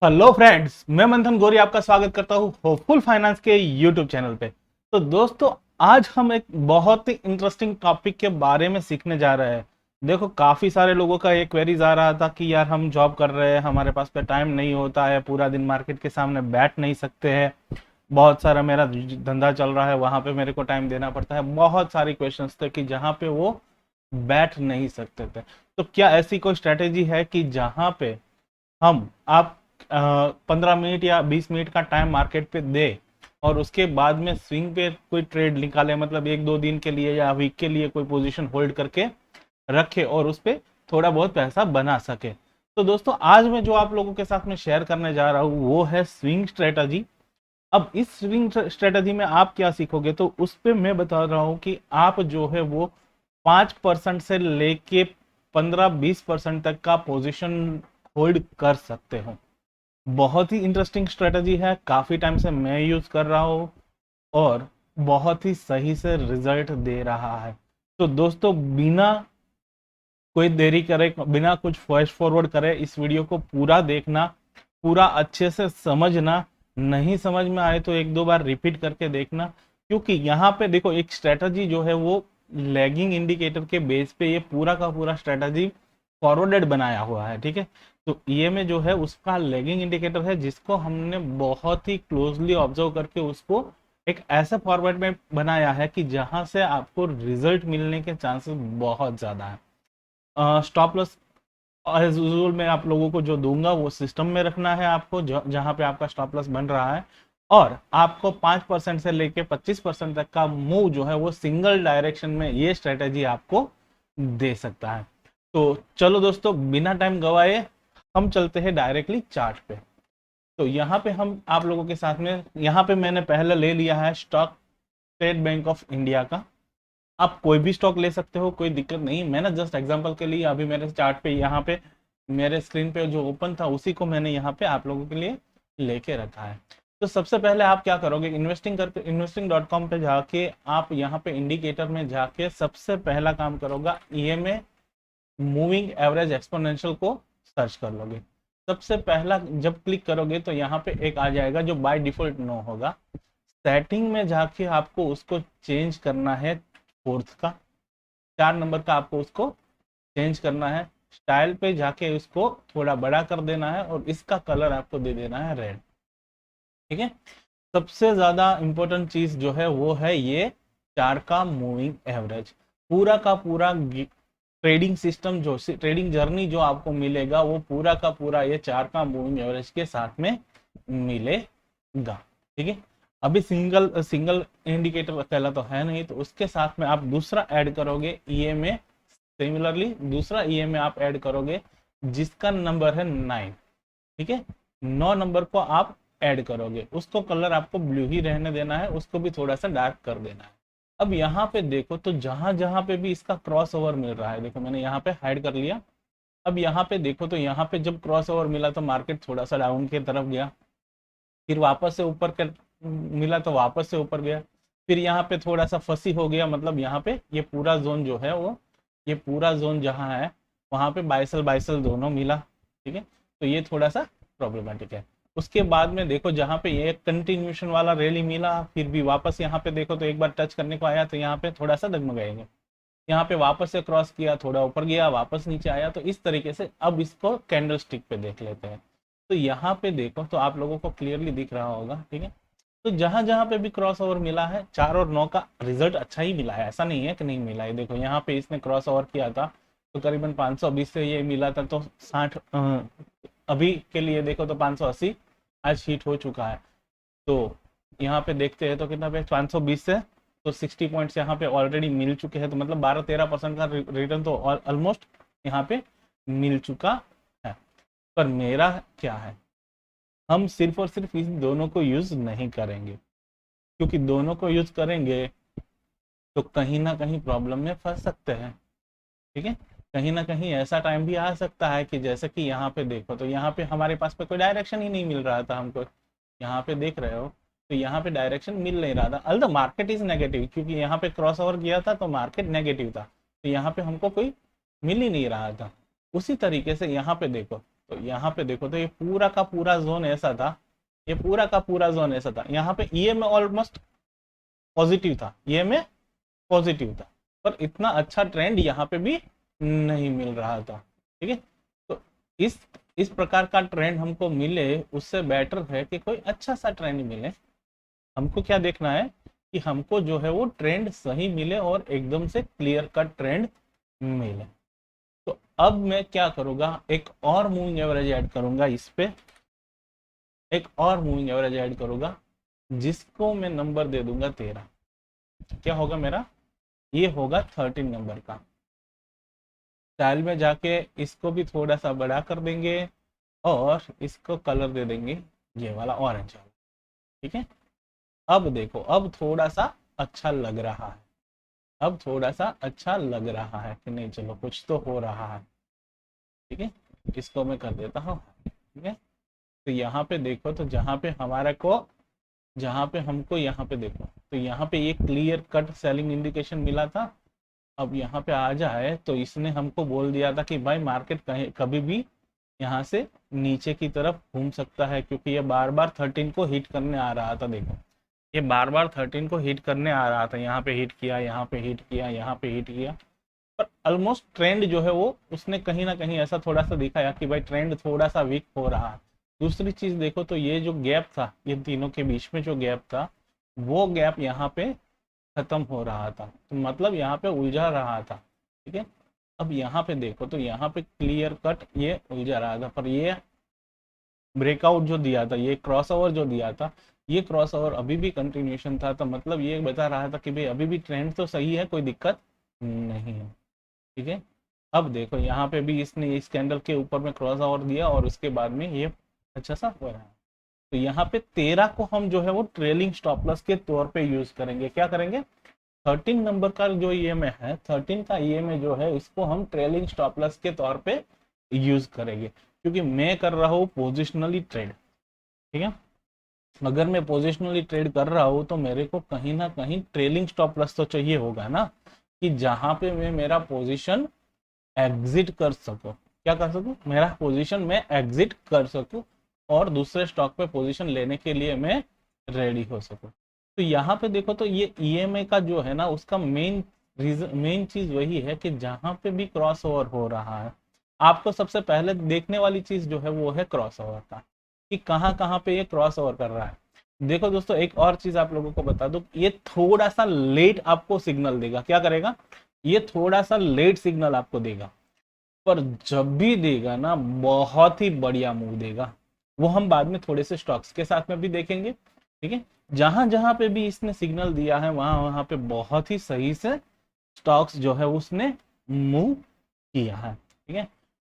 Hello friends, मैं मंथन गौरी आपका स्वागत करता हूँ होपफुल फाइनेंस के यूट्यूब चैनल पे। तो दोस्तों, आज हम एक बहुत ही इंटरेस्टिंग टॉपिक के बारे में सीखने जा रहे हैं। देखो, काफी सारे लोगों का एक क्वेरीज आ रहा था कि यार हम जॉब कर रहे हैं, हमारे पास पे टाइम नहीं होता है, पूरा दिन मार्केट के सामने बैठ नहीं सकते हैं, बहुत सारा मेरा धंधा चल रहा है, वहां पे मेरे को टाइम देना पड़ता है। बहुत सारी क्वेश्चंस थे कि जहाँ पे वो बैठ नहीं सकते थे। तो क्या ऐसी कोई स्ट्रेटेजी है कि जहाँ पे हम आप 15 मिनट या 20 मिनट का टाइम मार्केट पे दे और उसके बाद में स्विंग पे कोई ट्रेड निकाले, मतलब एक दो दिन के लिए या वीक के लिए कोई पोजीशन होल्ड करके रखे और उस पे थोड़ा बहुत पैसा बना सके। तो दोस्तों, आज मैं जो आप लोगों के साथ में शेयर करने जा रहा हूँ वो है स्विंग स्ट्रेटजी। अब इस स्विंग स्ट्रेटजी में आप क्या सीखोगे, तो उस पे मैं बता रहा हूँ कि आप जो है वो 5% से लेके 15-20% तक का पोजीशन होल्ड कर सकते हो। बहुत ही इंटरेस्टिंग स्ट्रेटजी है, काफी टाइम से मैं यूज कर रहा हूँ और बहुत ही सही से रिजल्ट दे रहा है। तो दोस्तों, बिना कोई देरी करे, बिना कुछ फास्ट फॉरवर्ड करे, इस वीडियो को पूरा देखना, पूरा अच्छे से समझना। नहीं समझ में आए तो एक दो बार रिपीट करके देखना, क्योंकि यहाँ पे देखो एक स्ट्रेटजी जो है वो लैगिंग इंडिकेटर के बेस पे ये पूरा का पूरा स्ट्रेटजी फॉरवर्डेड बनाया हुआ है। ठीक है, तो ये में जो है उसका लैगिंग इंडिकेटर है जिसको हमने बहुत ही क्लोजली ऑब्जर्व करके उसको एक ऐसे फॉर्मेट में बनाया है कि जहां से आपको रिजल्ट मिलने के चांसेस बहुत ज्यादा है। स्टॉप लॉस एज यूजुअल मैं आप लोगों को जो दूंगा वो सिस्टम में रखना है आपको, जहां पे आपका स्टॉप लॉस बन रहा है, और आपको 5% से लेके 25% तक का मूव जो है वो सिंगल डायरेक्शन में ये स्ट्रेटेजी आपको दे सकता है। तो चलो दोस्तों, बिना टाइम गवाए हम चलते हैं डायरेक्टली चार्ट पे। तो यहाँ पे हम आप लोगों के साथ में, यहाँ पे मैंने पहले ले लिया है stock state bank of India का। आप कोई भी स्टॉक ले सकते हो, कोई दिक्कत नहीं। मैंने जस्ट एग्जांपल के लिए अभी मेरे चार्ट पे यहाँ पे मेरे स्क्रीन पे जो ओपन था उसी को मैंने यहाँ पे आप लोगों के लिए लेके रखा है। तो सबसे पहले आप क्या करोगे, investing.com पे जाके आप यहाँ पे इंडिकेटर में जाके सबसे पहला काम करोगे, ईएमए मूविंग एवरेज एक्सपोनेंशियल को सर्च कर लोगे। सबसे पहला जब क्लिक करोगे तो यहाँ पे एक आ जाएगा जो बाय डिफॉल्ट नो होगा। सेटिंग में जाके आपको उसको चेंज करना है, फोर्थ का 4 नंबर का आपको उसको चेंज करना है। स्टाइल पे जाके उसको थोड़ा बड़ा कर देना है और इसका कलर आपको दे देना है रेड। ठीक है, सबसे ज्यादा इंपॉर्टेंट चीज जो है वो है ये 4 का मूविंग एवरेज। पूरा का पूरा ट्रेडिंग सिस्टम, जो ट्रेडिंग जर्नी जो आपको मिलेगा वो पूरा का पूरा ये 4 का मूविंग एवरेज के साथ में मिलेगा। ठीक है, अभी सिंगल सिंगल इंडिकेटर अकेला तो है नहीं, तो उसके साथ में आप दूसरा ऐड करोगे ईएमए। सिमिलरली दूसरा ईएमए आप ऐड करोगे जिसका नंबर है 9। ठीक है, 9 नंबर को आप ऐड करोगे, उसको कलर आपको ब्लू ही रहने देना है, उसको भी थोड़ा सा डार्क कर देना है। अब यहाँ पे देखो तो जहां जहां पे भी इसका क्रॉस ओवर मिल रहा है, देखो मैंने यहाँ पे हाइड कर लिया। अब यहाँ पे देखो तो यहाँ पे जब क्रॉस ओवर मिला तो मार्केट थोड़ा सा डाउन की तरफ गया, फिर वापस से ऊपर कर मिला तो वापस से ऊपर गया, फिर यहाँ पे थोड़ा सा फंसी हो गया। मतलब यहाँ पे ये पूरा जोन जो है वो, ये पूरा जोन जहाँ है वहां पे बाइसल बाइसल दोनों मिला। ठीक है, तो ये थोड़ा सा प्रॉब्लमेटिक है। उसके बाद में देखो जहाँ पे ये कंटिन्यूशन वाला रैली मिला, फिर भी वापस यहाँ पे देखो तो एक बार टच करने को आया तो यहाँ पे थोड़ा सा डगमगाएंगे, यहाँ पे वापस से क्रॉस किया, थोड़ा ऊपर गया, वापस नीचे आया। तो इस तरीके से अब इसको कैंडल स्टिक पे देख लेते हैं। तो यहाँ पे देखो तो आप लोगों को क्लियरली दिख रहा होगा। ठीक है, तो जहां जहां पे भी क्रॉस ओवर मिला है 4 और 9 का रिजल्ट अच्छा ही मिला है, ऐसा नहीं है कि नहीं मिला है। देखो यहाँ पे इसने क्रॉस ओवर किया था तो करीबन 520 से ये मिला था, तो 60 अभी के लिए देखो तो 580 आज हिट हो चुका है। तो यहाँ पे देखते हैं तो कितना पे 520 से तो 60 पॉइंट्स यहाँ पे ऑलरेडी मिल चुके हैं, तो मतलब 12-13% का रिटर्न तो ऑलमोस्ट यहाँ पे मिल चुका है। पर मेरा क्या है, हम सिर्फ और सिर्फ इस दोनों को यूज नहीं करेंगे, क्योंकि दोनों को यूज करेंगे तो कहीं ना कहीं प्रॉब्लम में फंस सकते हैं। ठीक है, कहीं ना कहीं ऐसा टाइम भी आ सकता है कि जैसे कि यहाँ पे देखो तो यहाँ पे हमारे पास पे कोई डायरेक्शन ही नहीं मिल रहा था हमको। यहाँ पे देख रहे हो तो यहाँ पे डायरेक्शन मिल नहीं रहा था, all the market is negative, क्योंकि यहाँ पे क्रॉस ओवर किया था तो मार्केट नेगेटिव था, तो यहाँ पे हमको कोई मिल ही नहीं रहा था। उसी तरीके से यहाँ पे देखो तो यहाँ पे देखो तो ये पूरा का पूरा जोन ऐसा था, ये पूरा का पूरा जोन ऐसा था। यहाँ पे ईएमए ऑलमोस्ट पॉजिटिव था, ईएमए पॉजिटिव था, पर इतना अच्छा ट्रेंड यहाँ पे भी नहीं मिल रहा था। ठीक है, तो इस इस प्रकार का ट्रेंड हमको मिले उससे बेटर है कि कोई अच्छा सा ट्रेंड मिले। हमको क्या देखना है कि हमको जो है वो ट्रेंड सही मिले और एकदम से क्लियर कट ट्रेंड मिले। तो अब मैं क्या करूंगा, एक और मूविंग एवरेज ऐड करूंगा इस पे, एक और मूविंग एवरेज ऐड करूंगा जिसको मैं नंबर दे दूंगा 13। क्या होगा मेरा, ये होगा 13 नंबर का। स्टाइल में जाके इसको भी थोड़ा सा बड़ा कर देंगे और इसको कलर दे देंगे ये वाला ऑरेंज वाला। ठीक है, अब देखो अब थोड़ा सा अच्छा लग रहा है, अब थोड़ा सा अच्छा लग रहा है कि नहीं, चलो कुछ तो हो रहा है। ठीक है, इसको मैं कर देता हूँ। ठीक है, तो यहाँ पे देखो तो जहाँ पे हमारे को, जहाँ पे हमको यहाँ पे देखो तो यहाँ पे ये क्लियर कट सेलिंग इंडिकेशन मिला था। अब यहाँ पे आ जाए तो इसने हमको बोल दिया था कि भाई मार्केट कहीं कभी भी यहाँ से नीचे की तरफ घूम सकता है, क्योंकि ये बार बार 13 को हिट करने आ रहा था। देखो ये बार बार 13 को हिट करने आ रहा था, यहाँ पे हिट किया, यहाँ पे हिट किया, यहाँ पे हिट किया, पर ऑलमोस्ट ट्रेंड जो है वो उसने कहीं ना कहीं ऐसा थोड़ा सा दिखाया कि भाई ट्रेंड थोड़ा सा वीक हो रहा है। दूसरी चीज देखो तो ये जो गैप था, ये तीनों के बीच में जो गैप था, वो गैप यहाँ पे खत्म हो रहा था, तो मतलब यहाँ पे उलझा रहा था। ठीक है, अब यहाँ पे देखो तो यहाँ पे क्लियर कट ये उलझा रहा था, पर ये ब्रेकआउट जो दिया था, ये क्रॉसओवर जो दिया था, ये क्रॉसओवर अभी भी कंटिन्यूएशन था, तो मतलब ये बता रहा था कि भाई अभी भी ट्रेंड तो सही है, कोई दिक्कत नहीं है। ठीक है, अब देखो यहाँ पे भी इसने इस कैंडल के ऊपर में क्रॉस ओवर दिया और उसके बाद में ये अच्छा सा हो रहा है। तो यहाँ पे 13 को हम जो है वो ट्रेलिंग स्टॉप लॉस के तौर पे यूज करेंगे। क्या करेंगे, 13 नंबर का जो ईएमए है, 13 का ईएमए जो है इसको हम ट्रेलिंग स्टॉप लॉस के तौर पे यूज करेंगे, क्योंकि मैं कर रहा हूँ पोजिशनली ट्रेड। ठीक है, अगर मैं पोजिशनली ट्रेड कर रहा हूँ तो मेरे को कहीं ना कहीं ट्रेलिंग स्टॉप लॉस तो चाहिए होगा ना, कि जहां पे मैं मेरा पोजीशन एग्जिट कर सकूं। क्या कर सकूं, मेरा पोजीशन में एग्जिट कर सकूं और दूसरे स्टॉक पे पोजीशन लेने के लिए मैं रेडी हो सकूं। तो यहाँ पे देखो तो ये ईएमए का जो है ना, उसका मेन रीजन, मेन चीज वही है कि जहां पे भी क्रॉस ओवर हो रहा है, आपको सबसे पहले देखने वाली चीज जो है वो है क्रॉस ओवर का, कि कहाँ कहाँ पे ये क्रॉस ओवर कर रहा है। देखो दोस्तों एक और चीज आप लोगों को बता दूं, ये थोड़ा सा लेट आपको सिग्नल देगा। क्या करेगा, ये थोड़ा सा लेट सिग्नल आपको देगा, पर जब भी देगा ना बहुत ही बढ़िया मूव देगा। वो हम बाद में थोड़े से स्टॉक्स के साथ में भी देखेंगे। ठीक है, जहां जहां पे भी इसने सिग्नल दिया है वहां वहां पे बहुत ही सही से स्टॉक्स जो है उसने मूव किया है। ठीक है,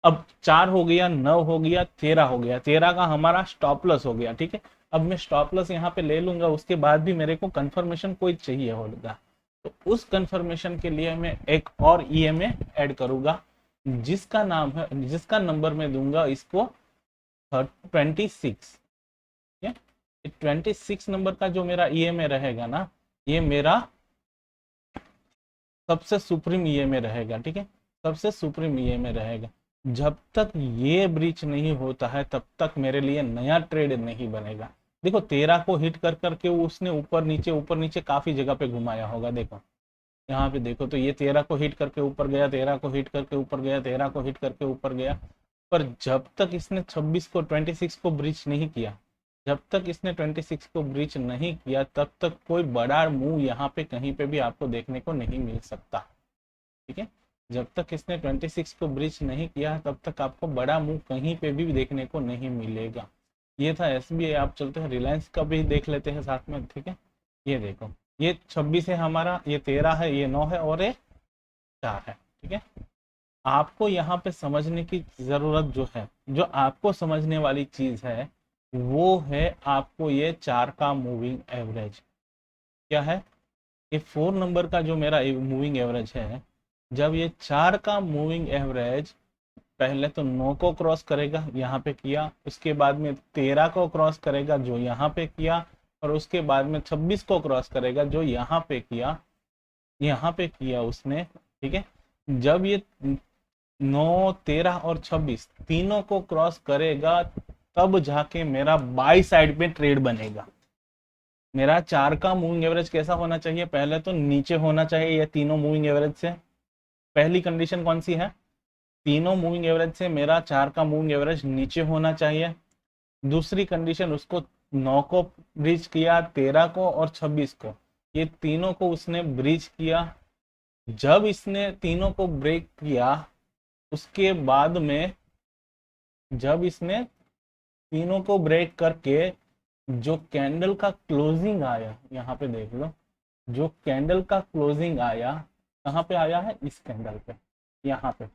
अब 4 हो गया, 9 हो गया, 13 हो गया, 13 का हमारा स्टॉप लॉस हो गया। ठीक है, अब मैं स्टॉप लॉस यहाँ पे ले लूंगा, उसके बाद भी मेरे को कंफर्मेशन कोई चाहिए होगा, तो उस कंफर्मेशन के लिए मैं एक और ईएमए ऐड करूंगा, जिसका नाम है, जिसका नंबर मैं दूंगा इसको 26। 26 नंबर का जो मेरा ईएमए रहेगा ना, ये मेरा सबसे सुप्रीम ईएमए रहेगा। ठीक है, सबसे सुप्रीम ईएमए रहेगा। जब तक ये ब्रीच नहीं होता है तब तक मेरे लिए नया ट्रेड नहीं बनेगा। देखो 13 को हिट कर करके उसने ऊपर नीचे काफी जगह पे घुमाया होगा। देखो यहाँ पे देखो तो ये 13 को हिट करके ऊपर गया, 13 को हिट करके ऊपर गया, 13 को हिट करके ऊपर गया, पर जब तक इसने 26 को ब्रीच नहीं किया, जब तक इसने 26 को ब्रीच नहीं किया, तब तक कोई बड़ा मूव यहाँ पे कहीं पे भी आपको देखने को नहीं मिल सकता। ठीक है, जब तक इसने 26 को ब्रीच नहीं किया तब तक आपको बड़ा मूव कहीं पे भी देखने को नहीं मिलेगा। ये था एसबीआई। आप चलते हैं रिलायंस का भी देख लेते हैं साथ में। ठीक है, ये देखो ये 26 है हमारा, ये 13 है, ये 9 है और ये 4 है। ठीक है, आपको यहाँ पे समझने की जरूरत जो है, जो आपको समझने वाली चीज है वो है आपको ये 4 का मूविंग एवरेज। क्या है, ये 4 नंबर का जो मेरा मूविंग एवरेज है, जब ये 4 का मूविंग एवरेज पहले तो 9 को क्रॉस करेगा, यहाँ पे किया, उसके बाद में 13 को क्रॉस करेगा जो यहाँ पे किया, और उसके बाद में 26 को क्रॉस करेगा जो यहाँ पे किया, यहाँ पे किया उसने। ठीक है, जब ये 9, 13 और 26 तीनों को क्रॉस करेगा तब जाके मेरा बाई साइड पे ट्रेड बनेगा। मेरा 4 का मूविंग एवरेज कैसा होना चाहिए, पहले तो नीचे होना चाहिए ये तीनों मूविंग एवरेज से। पहली कंडीशन कौन सी है, तीनों मूविंग एवरेज से मेरा 4 का मूविंग एवरेज नीचे होना चाहिए। दूसरी कंडीशन, उसको 9 को ब्रीच किया, 13 को और 26 को, ये तीनों को उसने ब्रीच किया। जब इसने तीनों को ब्रेक किया उसके बाद में, जब इसने तीनों को ब्रेक करके जो कैंडल का क्लोजिंग आया, यहाँ पे देख लो, जो कैंडल का क्लोजिंग आया कहाँ पे आया है, इस कैंडल पे, यहाँ पे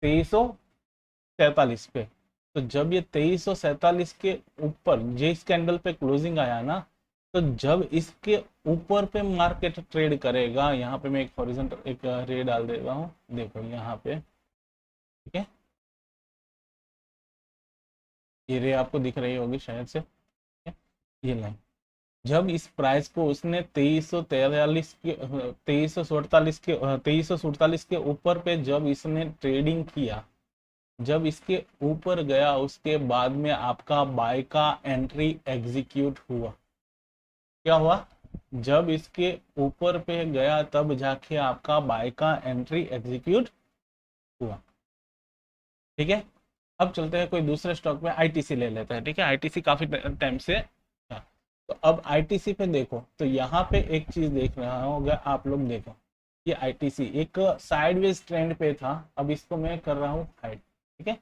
2347 पे। तो जब ये 2347 के ऊपर जिस कैंडल पे क्लोजिंग आया ना, तो जब इसके ऊपर पे मार्केट ट्रेड करेगा, यहाँ पे मैं एक हॉरिजॉन्टल एक रे डाल देता हूँ, देखो यहाँ पे, ठीक है, ये रे आपको दिख रही होगी शायद से, ये लाइन, जब इस प्राइस को उसने 2343 के 2347 के ऊपर पे जब इसने ट्रेडिंग किया, जब इसके ऊपर गया उसके बाद में आपका बाय का एंट्री एग्जीक्यूट हुआ। क्या हुआ, जब इसके ऊपर पे गया तब जाके आपका बाय का एंट्री एग्जीक्यूट हुआ। ठीक है, अब चलते हैं कोई दूसरे स्टॉक में, आईटीसी ले लेते हैं। ठीक है, आईटीसी काफी टाइम से था। तो अब आईटीसी पे देखो, तो यहाँ पे एक चीज देख रहा होगा आप लोग, देखो ये आईटीसी एक साइडवेज ट्रेंड पे था, अब इसको मैं कर रहा हूँ हाइड। ठीक है,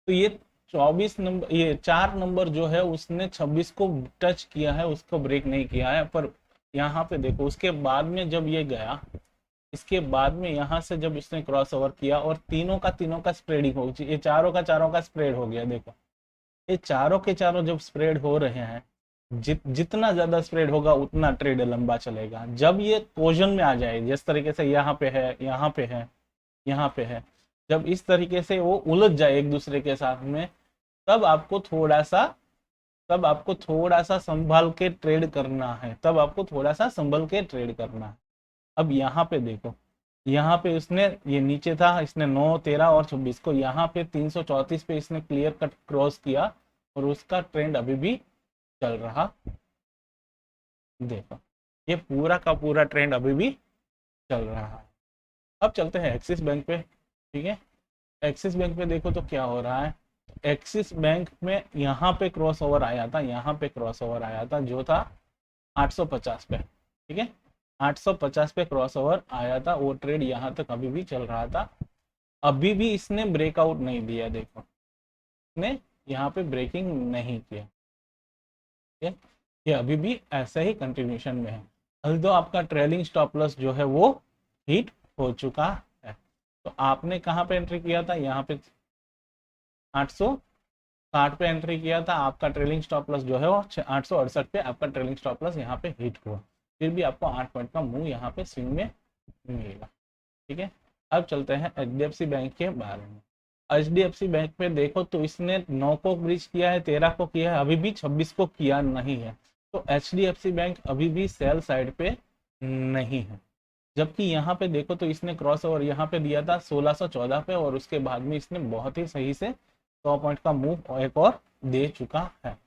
तो ये 24 नंबर, ये 4 नंबर जो है उसने 26 को टच किया है, उसको ब्रेक नहीं किया है। पर यहाँ पे देखो उसके बाद में जब ये गया, इसके बाद में यहाँ से जब इसने क्रॉस ओवर किया और तीनों का स्प्रेडिंग हो, ये चारों का स्प्रेड हो गया। देखो ये चारों के चारों जब स्प्रेड हो रहे हैं, जितना ज्यादा स्प्रेड होगा उतना ट्रेड लंबा चलेगा। जब ये पोजन में आ जाए, जिस तरीके से यहाँ पे है, यहाँ पे है, यहाँ पे है, जब इस तरीके से वो उलझ जाए एक दूसरे के साथ में, तब आपको थोड़ा सा संभाल के ट्रेड करना है, तब आपको थोड़ा सा संभल के ट्रेड करना है। अब यहाँ पे देखो, यहाँ पे उसने, ये नीचे था, इसने 9, 13 और 26 को यहाँ पे 334 पे इसने क्लियर कट क्रॉस किया और उसका ट्रेंड अभी भी चल रहा। देखो ये पूरा का पूरा ट्रेंड अभी भी चल रहा है। अब चलते हैं एक्सिस बैंक पे। ठीक है, एक्सिस बैंक पे देखो तो क्या हो रहा है, एक्सिस बैंक में यहाँ पे क्रॉस ओवर आया था, यहाँ पे क्रॉस ओवर आया था जो था 850 पे। ठीक है, 850 पे क्रॉस ओवर आया था, वो ट्रेड यहाँ तक अभी भी चल रहा था, अभी भी इसने ब्रेकआउट नहीं दिया। देखो इसने यहाँ पे ब्रेकिंग नहीं किया, ये अभी भी ऐसा ही कंटिन्यूशन में है। अल्दो आपका ट्रेलिंग स्टॉप लॉस जो है वो हिट हो चुका है। तो आपने कहाँ पे एंट्री किया था, यहाँ पे 860 पे एंट्री किया था, आपका ट्रेलिंग स्टॉप लॉस जो है वो 868 पे आपका ट्रेलिंग स्टॉप लॉस यहाँ पे हिट हुआ, फिर भी आपको 8 पॉइंट का मूव यहाँ पे स्विंग में मिलेगा। ठीक है, अब चलते हैं एचडीएफसी बैंक के बारे में। एचडीएफसी बैंक पे देखो तो इसने 9 को ब्रीच किया है, 13 को किया है, अभी भी 26 को किया नहीं है। तो एचडीएफसी बैंक अभी भी सेल साइड पे नहीं है। जबकि यहाँ पे देखो तो इसने क्रॉस ओवर यहाँ पे दिया था 1614 पे, और उसके बाद में इसने बहुत ही सही से 100 पॉइंट का मूव एक और दे चुका है।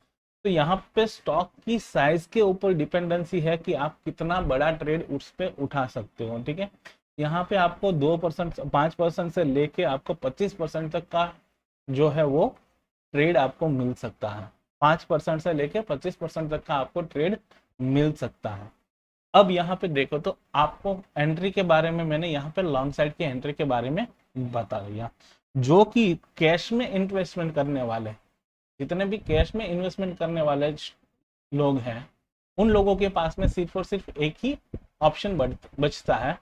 तो यहाँ पे स्टॉक की साइज के ऊपर डिपेंडेंसी है कि आप कितना बड़ा ट्रेड उस पर उठा सकते हो। ठीक है, यहाँ पे आपको 2%, 5% से लेके आपको 25% तक का जो है वो ट्रेड आपको मिल सकता है। 5% से लेके 25% तक का आपको ट्रेड मिल सकता है। अब यहाँ पे देखो तो आपको एंट्री के बारे में मैंने यहाँ पे लॉन्ग साइड की एंट्री के बारे में बता दिया। जो कि कैश में इन्वेस्टमेंट करने वाले, जितने भी कैश में इन्वेस्टमेंट करने वाले लोग हैं, उन लोगों के पास में सिर्फ और सिर्फ एक ही ऑप्शन बचता है,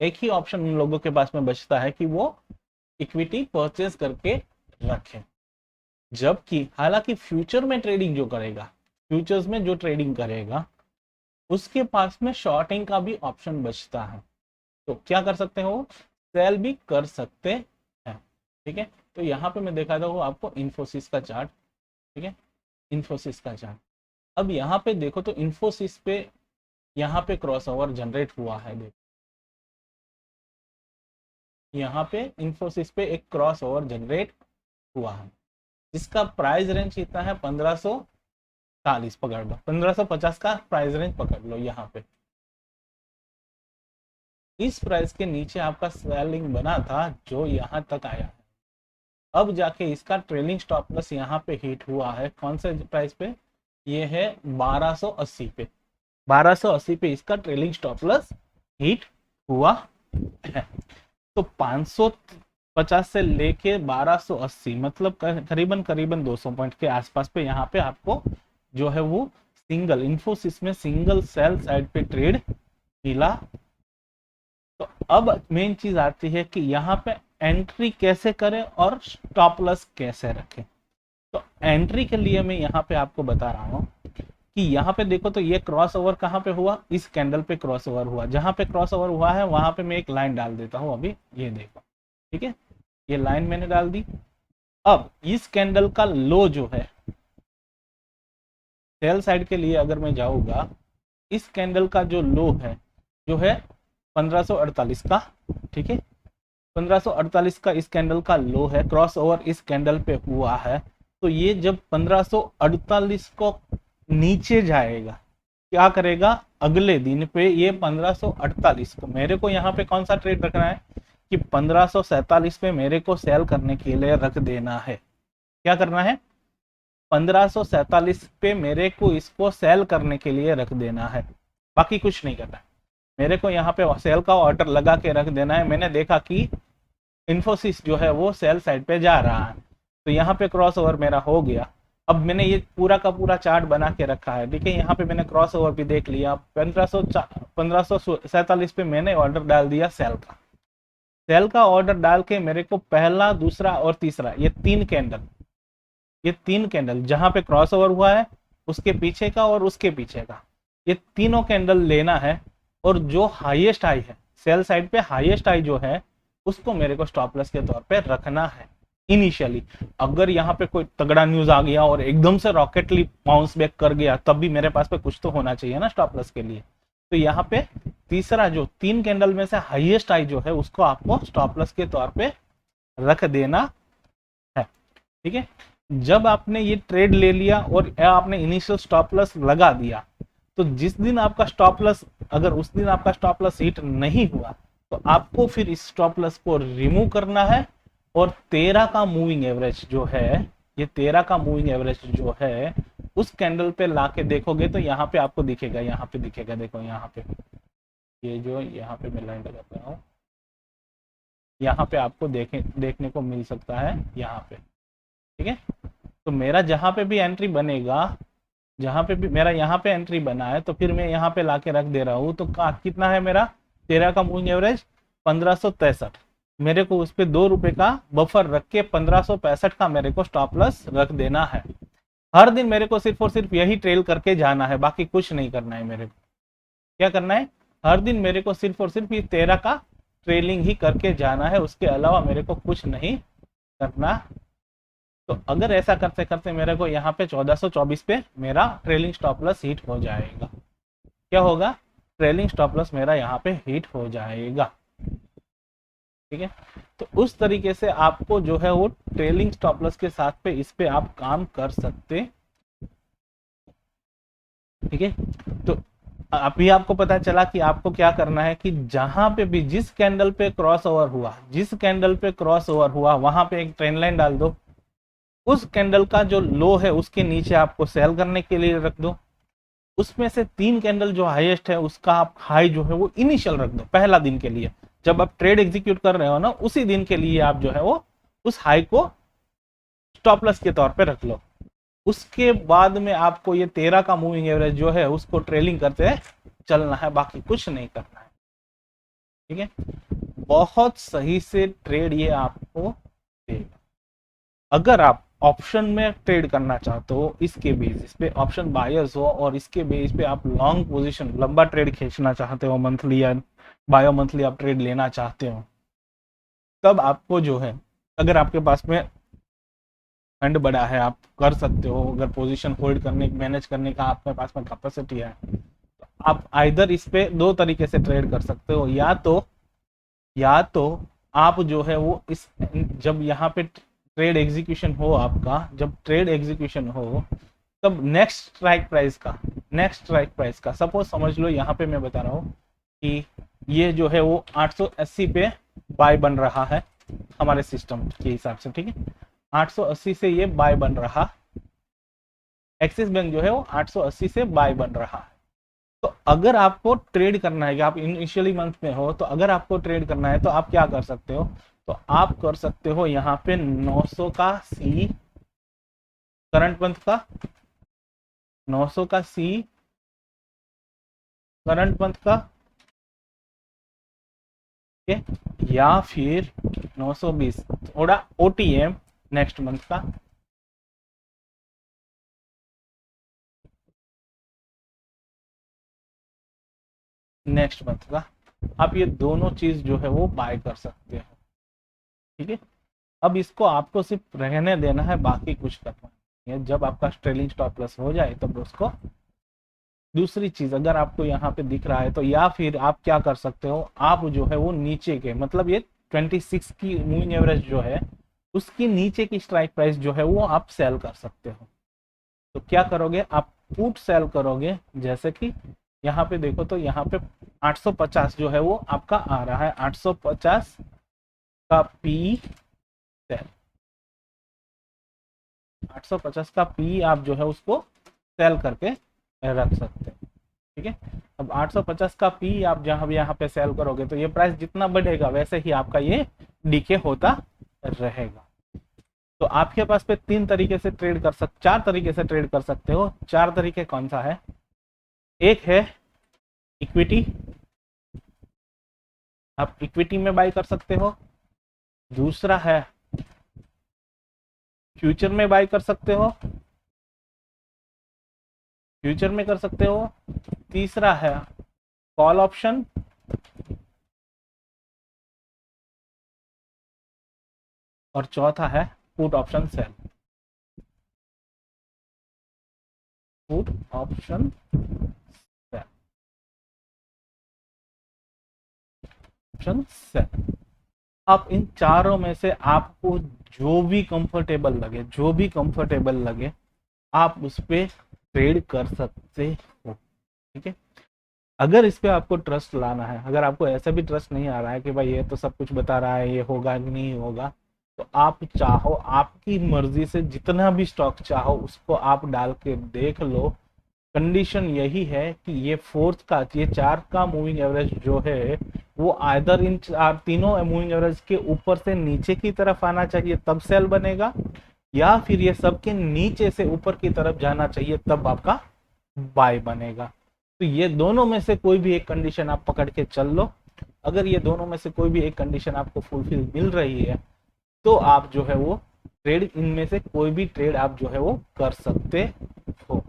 एक ही ऑप्शन उन लोगों के पास में बचता है कि वो इक्विटी परचेज करके रखें। जबकि हालांकि फ्यूचर में ट्रेडिंग जो करेगा, फ्यूचर्स में जो ट्रेडिंग करेगा, उसके पास में शॉर्टिंग का भी ऑप्शन बचता है। तो क्या कर सकते हो, सेल भी कर सकते हैं। ठीक है, तो यहाँ पे मैं दिखाता हूँ आपको इन्फोसिस का चार्ट। ठीक है, इन्फोसिस का चार्ट। अब यहाँ पे देखो तो इन्फोसिस पे यहाँ पे क्रॉस ओवर जनरेट हुआ है। देखो यहाँ पे इन्फोसिस पे एक क्रॉस ओवर जनरेट हुआ है जिसका प्राइस रेंज कितना है 1540 पकड़ लो, 1550 का प्राइस रेंज पकड़ लो। यहाँ पे इस प्राइस के नीचे आपका सेलिंग बना था जो यहाँ तक आया है। अब जाके इसका ट्रेलिंग स्टॉप लॉस यहाँ पे हिट हुआ है। कौन से प्राइस पे? ये है 1280 पे। 1280 पे इसका ट्रेलिंग स्टॉप लॉस हिट हुआ है। तो 550 से लेके 1280 मतलब करीबन करीबन 200 पॉइंट के आसपास पे यहाँ पे आपको जो है वो सिंगल इन्फोसिस में सिंगल सेल साइड पे ट्रेड मिला। तो अब मेन चीज आती है कि यहाँ पे एंट्री कैसे करें और स्टॉप लॉस कैसे रखें। तो एंट्री के लिए मैं यहाँ पे आपको बता रहा हूँ कि यहाँ पे देखो तो ये क्रॉस ओवर कहाँ पे हुआ, इस कैंडल पे क्रॉस ओवर हुआ। जहां पे क्रॉस ओवर हुआ है वहां पे मैं एक लाइन डाल देता हूँ अभी, ये देखो, ठीक है, ये लाइन मैंने डाल दी। अब इस कैंडल का लो जो है सेल साइड के लिए अगर मैं जाऊंगा, इस कैंडल का जो लो है जो है 1548 का, ठीक है, 1548 का इस कैंडल का लो है, क्रॉस ओवर इस कैंडल पे हुआ है। तो ये जब 1548 को नीचे जाएगा, क्या करेगा अगले दिन पे, ये 1548 को मेरे को यहाँ पे कौन सा ट्रेड रखना है कि 1547 पे मेरे को सेल करने के लिए रख देना है। क्या करना है? 1547 पे मेरे को इसको सेल करने के लिए रख देना है, बाकी कुछ नहीं करना है। मेरे को यहाँ पे सेल का ऑर्डर लगा के रख देना है। मैंने देखा कि इन्फोसिस जो है वो सेल साइड पे जा रहा है, तो यहाँ पे क्रॉस ओवर मेरा हो गया। अब मैंने ये पूरा का पूरा चार्ट बना के रखा है, देखिए यहाँ पे मैंने क्रॉस ओवर भी देख लिया। 1547 पे मैंने ऑर्डर डाल दिया सेल का। सेल का ऑर्डर डाल के मेरे को पहला, दूसरा और तीसरा, ये तीन कैंडल जहां पे क्रॉस ओवर हुआ है, उसके पीछे का और उसके पीछे का, ये तीनों कैंडल लेना है। और जो हाईएस्ट हाई है सेल साइड पे, हाईएस्ट हाई जो है उसको मेरे को स्टॉप लॉस के तौर पे रखना है इनिशियली। अगर यहाँ पे कोई तगड़ा न्यूज आ गया और एकदम से रॉकेटली बाउंस बैक कर गया, तब भी मेरे पास पे कुछ तो होना चाहिए ना स्टॉप लॉस के लिए। तो यहाँ पे तीसरा जो तीन कैंडल में से हाईएस्ट हाई जो है उसको आपको स्टॉप लॉस के तौर पे रख देना है, ठीक है। जब आपने ये ट्रेड ले लिया और आपने इनिशियल स्टॉप लॉस लगा दिया, तो जिस दिन आपका स्टॉप लॉस, अगर उस दिन आपका स्टॉप लॉस हिट नहीं हुआ, तो आपको फिर इस स्टॉप लॉस को रिमूव करना है। और 13 का मूविंग एवरेज जो है, ये 13 का मूविंग एवरेज जो है उस कैंडल पे लाके देखोगे तो यहाँ पे आपको दिखेगा, यहाँ पे दिखेगा, देखो यहाँ पे, ये जो यहाँ पे मैं लाइन लगाता हूँ, यहाँ पे आपको देखने को मिल सकता है यहाँ पे, ठीक है। तो मेरा जहां पे भी एंट्री बनेगा, जहां पे भी मेरा यहाँ पे एंट्री बना है, तो फिर मैं यहाँ पे लाके रख दे रहा हूँ। तो कितना है मेरा 13 का मूविंग एवरेज 1563। मेरे को उस पर ₹2 का बफर रख के 1565 का मेरे को स्टॉप लॉस रख देना है। हर दिन मेरे को सिर्फ और सिर्फ यही ट्रेल करके जाना है, बाकी कुछ नहीं करना है। मेरे को क्या करना है? हर दिन मेरे को सिर्फ और सिर्फ ये 13 का ट्रेलिंग ही करके जाना है, उसके अलावा मेरे को कुछ नहीं करना। तो अगर ऐसा करते करते मेरे को यहाँ पे 1424 पे मेरा ट्रेलिंग स्टॉप लॉस हिट हो जाएगा। क्या होगा? ट्रेलिंग स्टॉप लॉस मेरा यहाँ पे हिट हो जाएगा, ठीक है। तो उस तरीके से आपको जो है वो ट्रेलिंग स्टॉप लॉस के साथ पे इस पे आप काम कर सकते, ठीक है। तो अभी आपको पता चला कि आपको क्या करना है कि जहां पे भी जिस कैंडल पे क्रॉस ओवर हुआ, जिस कैंडल पे क्रॉस ओवर हुआ वहां पे एक ट्रेंड लाइन डाल दो। उस कैंडल का जो लो है उसके नीचे आपको सेल करने के लिए रख दो। उसमें से तीन कैंडल जो हाईएस्ट है उसका आप हाई जो है वो इनिशियल रख दो, पहला दिन के लिए। जब आप ट्रेड एग्जीक्यूट कर रहे हो ना, उसी दिन के लिए आप जो है वो उस हाई को स्टॉप लॉस के तौर पे रख लो। उसके बाद में आपको ये 13 का मूविंग एवरेज जो है उसको ट्रेलिंग करते चलना है, बाकी कुछ नहीं करना है, ठीक है। बहुत सही से ट्रेड ये आपको देगा। अगर आप ऑप्शन में ट्रेड करना चाहते हो, इसके बेसिस पे ऑप्शन बायर्स हो और इसके बेस पे आप लॉन्ग पोजीशन लंबा ट्रेड खींचना चाहते हो, मंथली या बायो मंथली आप ट्रेड लेना चाहते हो, तब आपको जो है, अगर आपके पास में फंड बड़ा है, आप कर सकते हो, अगर पोजीशन होल्ड करने मैनेज करने का आपके पास में कैपेसिटी है, तो आप आइदर इस पे दो तरीके से ट्रेड कर सकते हो। या तो आप जो है वो इस जब यहाँ पे ट्रेड एग्जीक्यूशन हो आपका, जब ट्रेड एग्जीक्यूशन हो तब नेक्स्ट स्ट्राइक प्राइस का सपोज समझ लो, यहाँ पे मैं बता रहा हूँ कि ये जो है वो 880 पे बाय बन रहा है हमारे सिस्टम के हिसाब से, ठीक है। 880 से ये बाय बन रहा, एक्सिस बैंक जो है वो 880 से बाय बन रहा है। तो अगर आपको ट्रेड करना है कि आप इनिशियली मंथ में हो, तो अगर आपको ट्रेड करना है तो आप क्या कर सकते हो, तो आप कर सकते हो यहाँ पे 900 का सी करंट मंथ का, 900 का सी करंट मंथ का, या फिर 920 थोड़ा ओटीएम नेक्स्ट मंथ का, नेक्स्ट मंथ का। आप ये दोनों चीज जो है वो बाय कर सकते हो, ठीक है। अब इसको आपको सिर्फ रहने देना है, बाकी कुछ करना नहीं है। जब आपका ट्रेलिंग स्टॉप लॉस हो जाए तब उसको, दूसरी चीज अगर आपको यहाँ पे दिख रहा है तो, या फिर आप क्या कर सकते हो, आप जो है वो नीचे के मतलब ये 26 की मूविंग एवरेज जो है उसकी नीचे की स्ट्राइक प्राइस जो है वो आप सेल कर सकते हो। तो क्या करोगे, आप पुट सेल करोगे, जैसे कि यहाँ पे देखो तो यहाँ पे 850 जो है वो आपका आ रहा है, 850 का पी सेल, 850 का पी आप जो है उसको सेल करके रख सकते हैं, ठीक है। अब 850 का पी आप जहां भी यहाँ पे सेल करोगे तो ये प्राइस जितना बढ़ेगा वैसे ही आपका ये डीके होता रहेगा। तो आपके पास पे 3 तरीके से ट्रेड कर सकते, 4 तरीके से ट्रेड कर सकते हो। 4 तरीके कौन सा है, एक है इक्विटी, आप इक्विटी में बाई कर सकते हो। दूसरा है फ्यूचर में बाई कर सकते हो, फ्यूचर में कर सकते हो। तीसरा है कॉल ऑप्शन, और चौथा है put option sell, put option sell, option sell. आप इन चारों में से आपको जो भी कंफर्टेबल लगे, जो भी कंफर्टेबल लगे आप उस पर ट्रेड कर सकते हो, ठीक है। अगर इस पे आपको ट्रस्ट लाना है, अगर आपको ऐसा भी ट्रस्ट नहीं आ रहा है कि भाई ये तो सब कुछ बता रहा है, ये होगा नहीं होगा, तो आप चाहो आपकी मर्जी से जितना भी स्टॉक चाहो उसको आप डाल के देख लो। कंडीशन यही है कि ये फोर्थ का, ये 4 का मूविंग एवरेज जो है वो आइदर इन तीनों मूविंग एवरेज के ऊपर से नीचे की तरफ आना चाहिए तब सेल बनेगा, या फिर ये सबके नीचे से ऊपर की तरफ जाना चाहिए तब आपका बाय बनेगा। तो ये दोनों में से कोई भी एक कंडीशन आप पकड़ के चल लो। अगर ये दोनों में से कोई भी एक कंडीशन आपको फुलफिल मिल रही है तो आप जो है वो ट्रेड, इनमें से कोई भी ट्रेड आप जो है वो कर सकते हो।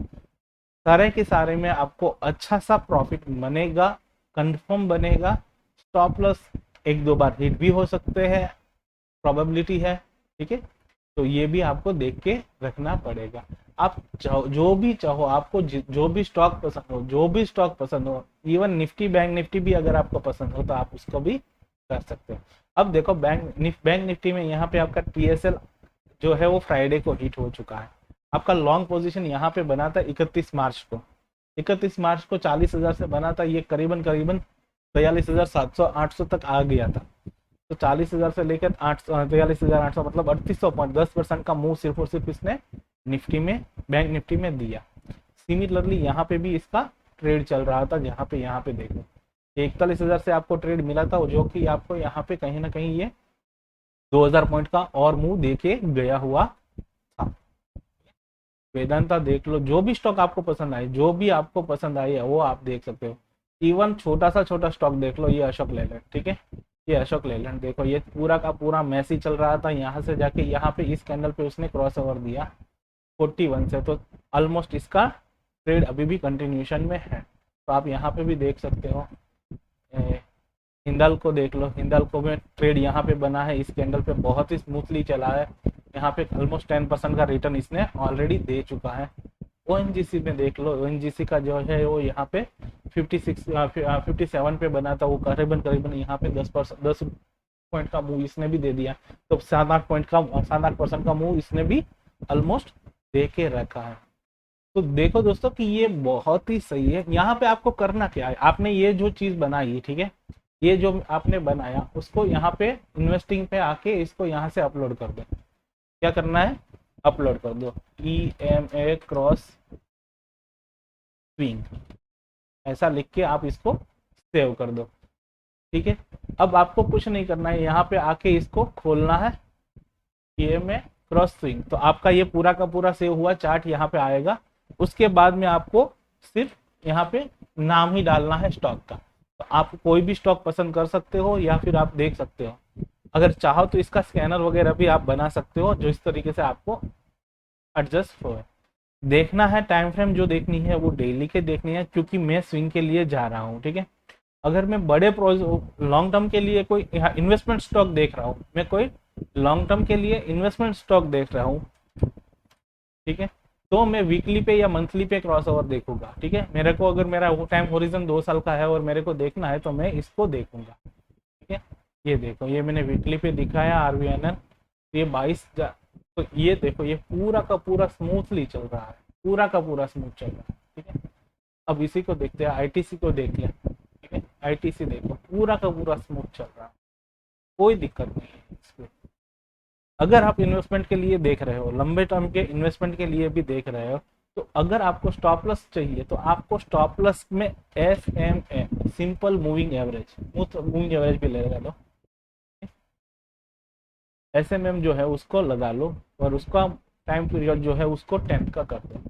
सारे के सारे में आपको अच्छा सा प्रॉफिट बनेगा, कंफर्म बनेगा। स्टॉप लॉस 1-2 बार हिट भी हो सकते हैं, प्रोबेबिलिटी है, ठीक है। तो ये भी आपको देख के रखना पड़ेगा। आप जो भी चाहो, आपको जो भी स्टॉक पसंद हो, जो भी स्टॉक पसंद हो, इवन निफ्टी बैंक निफ्टी भी अगर आपको पसंद हो तो आप उसको भी कर सकते हो। अब देखो बैंक निफ्टी में यहाँ पे आपका टीएसएल जो है वो फ्राइडे को हिट हो चुका है। आपका लॉन्ग पोजीशन यहाँ पे बना था 31 मार्च को, 31 मार्च को 40,000 से बना था, ये करीबन 43,700 800 तक आ गया था। तो 40,000 से लेकर 43,800 मतलब 3800 पॉइंट, 10% का मूव सिर्फ और सिर्फ इसने निफ्टी में, बैंक निफ्टी में दिया। सिमिलरली यहाँ पे भी इसका ट्रेड चल रहा था, यहाँ पे देखो 41,000 से आपको ट्रेड मिला था, जो कि आपको यहाँ पे कहीं ना कहीं ये 2000 पॉइंट का और मूव देके गया हुआ था। वेदांता देख लो, जो भी स्टॉक आपको पसंद आए, जो भी आपको पसंद आई है वो आप देख सकते हो। इवन छोटा स्टॉक देख लो, ये अशोक लेलैंड, ठीक है, ये अशोक लेलैंड देखो, ये पूरा का पूरा मैसी चल रहा था, यहाँ से जाके यहाँ पे इस कैंडल पे उसने क्रॉस ओवर दिया 41 से, तो ऑलमोस्ट इसका ट्रेड अभी भी कंटिन्यूशन में है। तो आप यहाँ पे भी देख सकते हो, हिंदल को देख लो, हिंदल को में ट्रेड यहाँ पे बना है, इस कैंडल पे बहुत ही स्मूथली चला है, यहाँ पे ऑलमोस्ट 10% का रिटर्न इसने ऑलरेडी दे चुका है। ओएनजीसी में देख लो, ओएनजीसी का जो है वो यहाँ पे 57 पे बना था, वो करीबन यहाँ पे 10 पॉइंट का मूव इसने भी दे दिया, तो 7-8% का मूव इसने भी ऑलमोस्ट दे के रखा है। तो देखो दोस्तों कि ये बहुत ही सही है। यहाँ पे आपको करना क्या है, आपने ये जो चीज बनाई, ठीक है, ये जो आपने बनाया उसको यहाँ पे इन्वेस्टिंग पे आके इसको यहाँ से अपलोड कर दो। क्या करना है, अपलोड कर दो EMA क्रॉस स्विंग, ऐसा लिख के आप इसको सेव कर दो। ठीक है, अब आपको कुछ नहीं करना है, यहाँ पे आके इसको खोलना है EMA क्रॉस स्विंग, तो आपका ये पूरा का पूरा सेव हुआ चार्ट यहाँ पे आएगा। उसके बाद में आपको सिर्फ यहाँ पे नाम ही डालना है स्टॉक का, तो आप कोई भी स्टॉक पसंद कर सकते हो या फिर आप देख सकते हो। अगर चाहो तो इसका स्कैनर वगैरह भी आप बना सकते हो, जो इस तरीके से आपको एडजस्ट हो। देखना है टाइम फ्रेम जो देखनी है वो डेली के देखनी है, क्योंकि मैं स्विंग के लिए जा रहा हूँ। ठीक है, अगर मैं बड़े लॉन्ग टर्म के लिए कोई इन्वेस्टमेंट स्टॉक देख रहा हूँ, मैं कोई लॉन्ग टर्म के लिए इन्वेस्टमेंट स्टॉक देख रहा हूँ, ठीक है, तो मैं वीकली पे या मंथली पे क्रॉसओवर देखूंगा। ठीक है, मेरे को अगर मेरा वो टाइम होरिजन 2 साल का है और मेरे को देखना है तो मैं इसको देखूंगा। ठीक है, ये देखो, ये मैंने वीकली पे दिखाया RVNL, ये 22, तो ये देखो ये पूरा का पूरा स्मूथली चल रहा है, पूरा का पूरा स्मूथ चल रहा है। ठीक है, अब इसी को देखते हैं, ITC को देख लें। ठीक है, ITC देखो पूरा का पूरा स्मूथ चल रहा है, कोई दिक्कत नहीं है इसमें। अगर आप इन्वेस्टमेंट के लिए देख रहे हो, लंबे टर्म के इन्वेस्टमेंट के लिए भी देख रहे हो, तो अगर आपको स्टॉप लॉस चाहिए तो आपको स्टॉप लॉस में SMA simple moving average, smooth moving average भी लगा लो, SMM जो है उसको लगा लो और उसका टाइम पीरियड जो है उसको 10 का कर दो।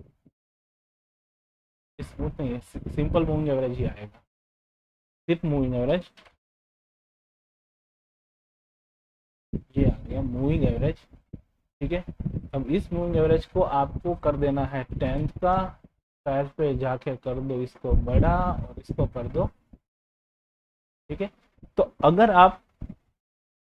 स्मूथ नहीं है, सिंपल मूविंग एवरेज ही आएगा, सिर्फ मूविंग एवरेज। ये आ गया मूविंग एवरेज। ठीक है, अब इस मूविंग एवरेज को आपको कर देना है 10 का, पैर पे जाके कर दो इसको बड़ा और इसको कर दो। ठीक है, तो अगर आप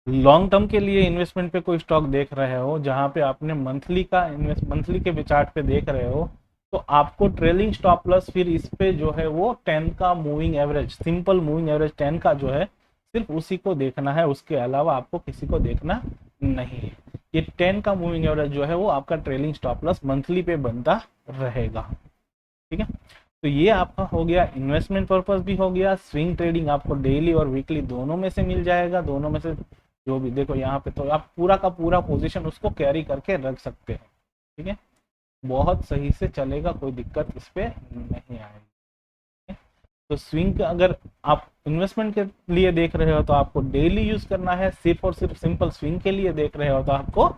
लॉन्ग टर्म के लिए इन्वेस्टमेंट पे कोई स्टॉक देख रहे हो, जहां पे आपने मंथली के चार्ट पे देख रहे हो, तो आपको ट्रेलिंग स्टॉप लॉस फिर इस पे जो है वो 10 का moving average, simple moving average 10 का जो है सिर्फ उसी को देखना है, उसके अलावा आपको किसी को देखना नहीं है। ये 10 का मूविंग एवरेज जो है वो आपका ट्रेलिंग स्टॉप लॉस मंथली पे बनता रहेगा। ठीक है, तो ये आपका हो गया इन्वेस्टमेंट पर्पस भी हो गया, स्विंग ट्रेडिंग आपको डेली और वीकली दोनों में से मिल जाएगा, दोनों में से जो भी देखो यहाँ पे, तो आप पूरा का पूरा पोजीशन उसको कैरी करके रख सकते हैं। ठीक है, बहुत सही से चलेगा, कोई दिक्कत इस पे नहीं आएगी। तो स्विंग अगर आप इन्वेस्टमेंट के लिए देख रहे हो तो आपको डेली यूज करना है, सिर्फ और सिर्फ सिंपल स्विंग के लिए देख रहे हो तो आपको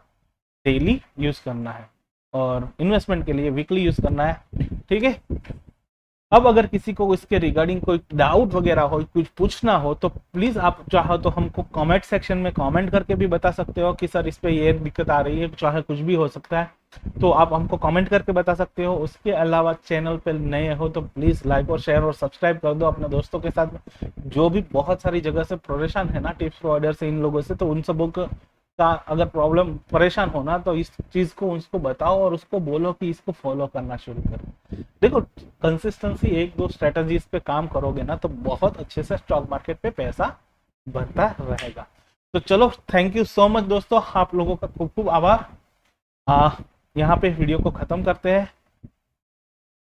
डेली यूज करना है, और इन्वेस्टमेंट के लिए वीकली यूज करना है। ठीक है, अब अगर किसी को इसके रिगार्डिंग कोई डाउट वगैरह हो, कुछ पूछना हो, तो प्लीज आप चाहो तो हमको कमेंट सेक्शन में कमेंट करके भी बता सकते हो कि सर इस पे ये दिक्कत आ रही है, चाहे कुछ भी हो सकता है, तो आप हमको कमेंट करके बता सकते हो। उसके अलावा चैनल पे नए हो तो प्लीज लाइक और शेयर और सब्सक्राइब कर दो अपने दोस्तों के साथ, जो भी बहुत सारी जगह से परेशान है ना टिप्स प्रोवाइडर से, इन लोगों से, तो उन सबों का अगर प्रॉब्लम परेशान होना तो इस चीज को उसको बताओ और उसको बोलो कि इसको फॉलो करना शुरू करो। देखो कंसिस्टेंसी 1-2 स्ट्रेटजीज पे काम करोगे ना तो बहुत अच्छे से स्टॉक मार्केट पे पैसा बनता रहेगा। तो चलो, थैंक यू सो मच दोस्तों, आप लोगों का खूब खूब आभार। यहाँ पे वीडियो को खत्म करते हैं।